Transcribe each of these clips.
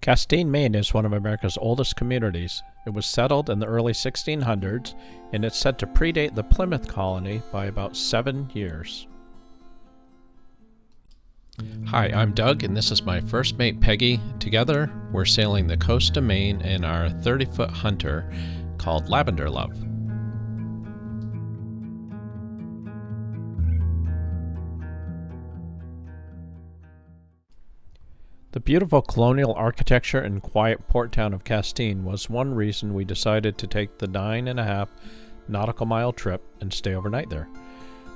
Castine, Maine is one of America's oldest communities. It was settled in the early 1600s, and it's said to predate the Plymouth colony by about 7 years. Hi, I'm Doug, and this is my first mate Peggy. Together, we're sailing the coast of Maine in our 30-foot hunter called Lavender Love. The beautiful colonial architecture and quiet port town of Castine was one reason we decided to take the 9.5 nautical mile trip and stay overnight there.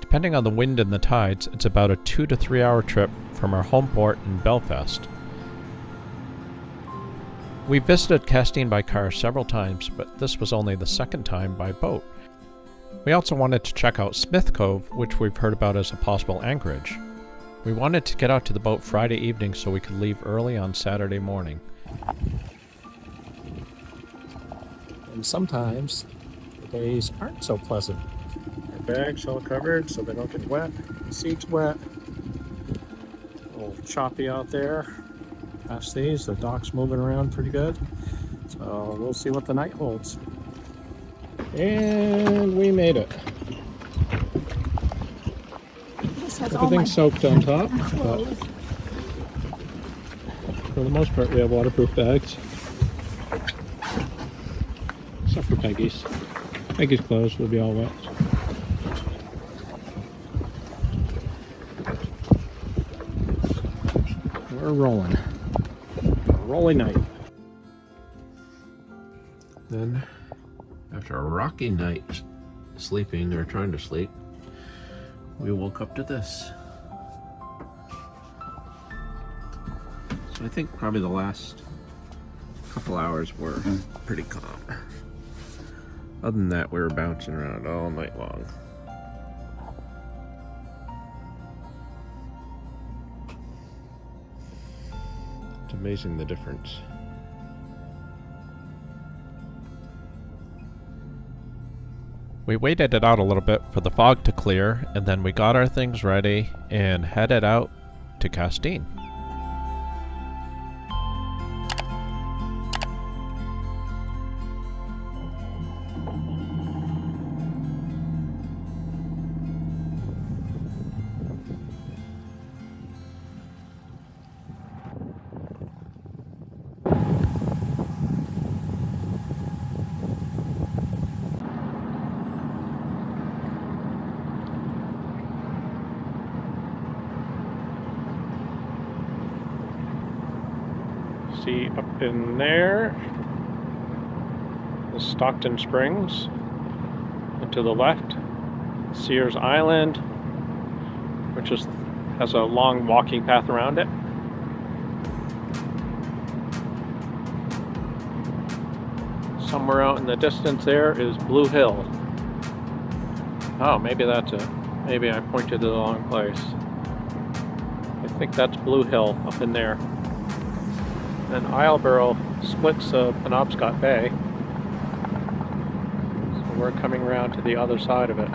Depending on the wind and the tides, it's about a 2 to 3 hour trip from our home port in Belfast. We visited Castine by car several times, but this was only the second time by boat. We also wanted to check out Smith Cove, which we've heard about as a possible anchorage. We wanted to get out to the boat Friday evening so we could leave early on Saturday morning. And sometimes the days aren't so pleasant. Our bags all covered so they don't get wet. The seat's wet. A little choppy out there. Past these, the dock's moving around pretty good. So we'll see what the night holds. And we made it. Everything's soaked on top, but for the most part we have waterproof bags. Except for Peggy's. Peggy's clothes will be all wet. We're rolling. A rolling night. Then, after a rocky night sleeping or trying to sleep, we woke up to this. So I think probably the last couple hours were pretty calm. Other than that, we were bouncing around all night long. It's amazing the difference. We waited it out a little bit for the fog to clear, and then we got our things ready and headed out to Castine. See up in there, the Stockton Springs, and to the left, Sears Island, which has a long walking path around it. Somewhere out in the distance there is Blue Hill. Oh, maybe that's it. Maybe I pointed to the wrong place. I think that's Blue Hill up in there. And Islesboro splits Penobscot Bay. So we're coming around to the other side of it.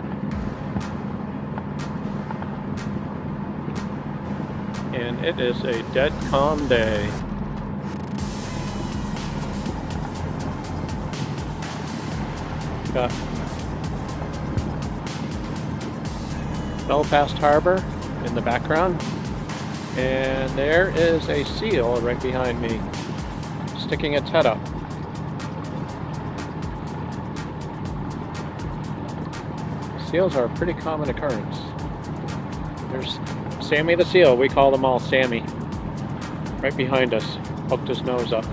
And it is a dead calm day. Got Belfast Harbor in the background. And there is a seal right behind me, sticking its head up. Seals are a pretty common occurrence. There's Sammy the seal, we call them all Sammy. Right behind us, poked his nose up.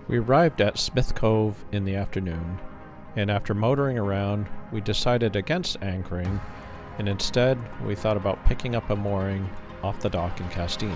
We arrived at Smith Cove in the afternoon, and after motoring around, we decided against anchoring, and instead we thought about picking up a mooring off the dock in Castine.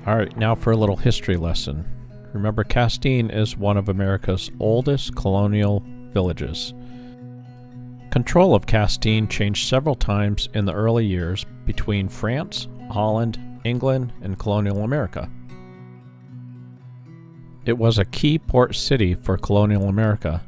Alright, now for a little history lesson. Remember, Castine is one of America's oldest colonial villages. Control of Castine changed several times in the early years between France, Holland, England, and colonial America. It was a key port city for colonial America.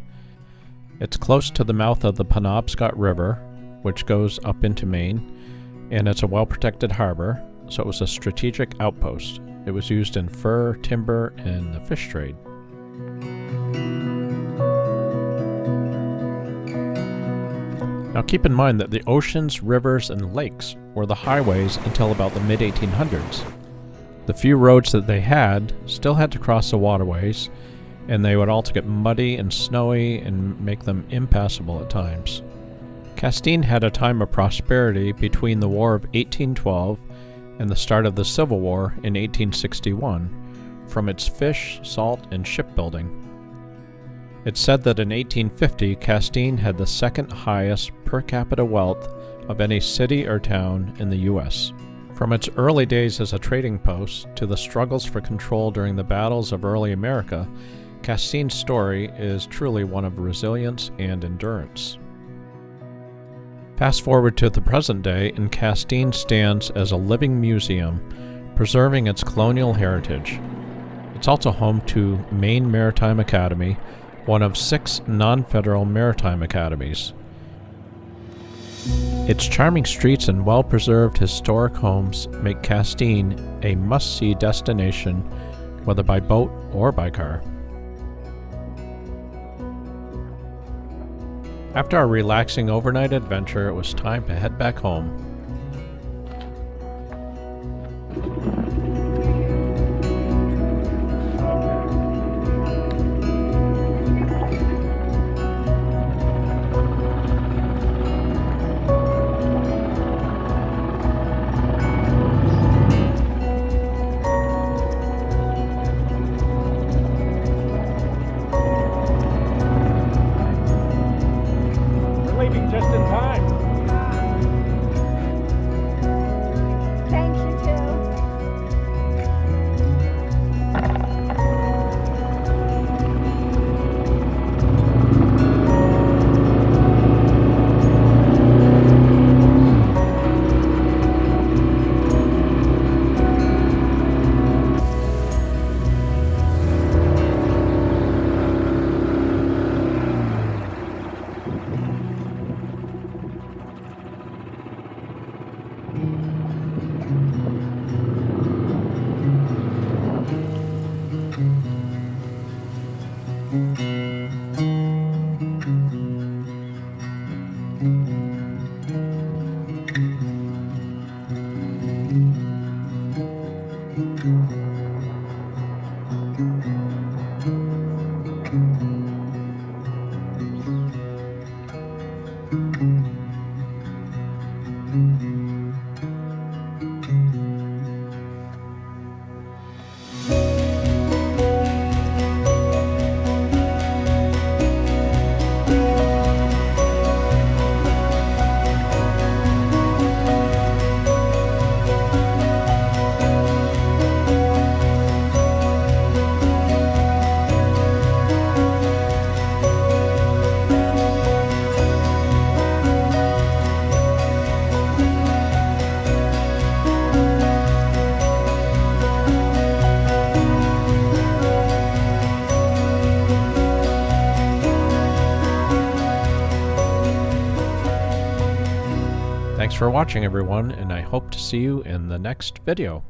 It's close to the mouth of the Penobscot River, which goes up into Maine, and it's a well-protected harbor, so it was a strategic outpost. It was used in fur, timber, and the fish trade. Now keep in mind that the oceans, rivers, and lakes were the highways until about the mid-1800s. The few roads that they had still had to cross the waterways, and they would also get muddy and snowy and make them impassable at times. Castine had a time of prosperity between the War of 1812 and the start of the Civil War in 1861 from its fish, salt, and shipbuilding. It's said that in 1850, Castine had the second highest per capita wealth of any city or town in the U.S. From its early days as a trading post to the struggles for control during the battles of early America, Castine's story is truly one of resilience and endurance. Fast forward to the present day, and Castine stands as a living museum, preserving its colonial heritage. It's also home to Maine Maritime Academy, one of 6 non-federal maritime academies. Its charming streets and well-preserved historic homes make Castine a must-see destination, whether by boat or by car. After our relaxing overnight adventure, it was time to head back home. Just in time. Thank you too. Thanks for watching, everyone, and I hope to see you in the next video.